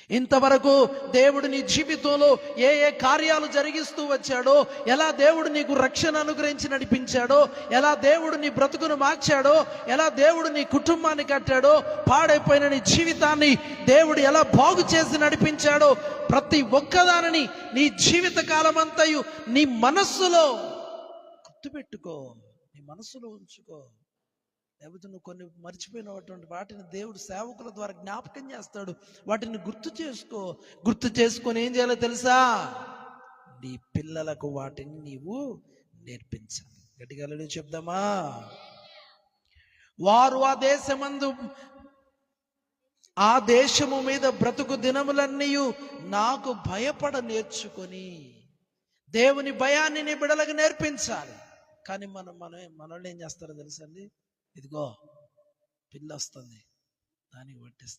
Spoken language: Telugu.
ఇంతవరకు దేవుడు నీ జీవితంలో ఏ ఏ కార్యాలు జరిగిస్తూ వచ్చాడో, ఎలా దేవుడు నీకు రక్షణ అనుగ్రహించి నడిపించాడో, ఎలా దేవుడు నీ బ్రతుకును మార్చాడో, ఎలా దేవుడు నీ కుటుంబాన్ని కట్టాడో, పాడైపోయిన నీ జీవితాన్ని దేవుడు ఎలా బాగు చేసి నడిపించాడో, ప్రతి ఒక్కదానిని నీ జీవిత కాలమంతయు నీ మనస్సులో గుర్తుపెట్టుకో, నీ మనస్సులో ఉంచుకో. లేకపోతే నువ్వు కొన్ని మర్చిపోయినటువంటి వాటిని దేవుడు సేవకుల ద్వారా జ్ఞాపకం చేస్తాడు. వాటిని గుర్తు చేసుకో. గుర్తు చేసుకొని ఏం చేయాలో తెలుసా? నీ పిల్లలకు వాటిని నీవు నేర్పించాలి. గట్టిగా హల్లెలూయా చెప్దామా? వారు ఆ దేశము మీద బ్రతుకు దినములన్నీ నాకు భయపడ నేర్చుకొని, దేవుని భయాన్ని నీ బిడ్డలకు నేర్పించాలి. కానీ మనల్ని ఏం చేస్తారో తెలుసండి? ఇదిగో పిల్ల వస్తుంది, దానికి పట్టిస్తాం.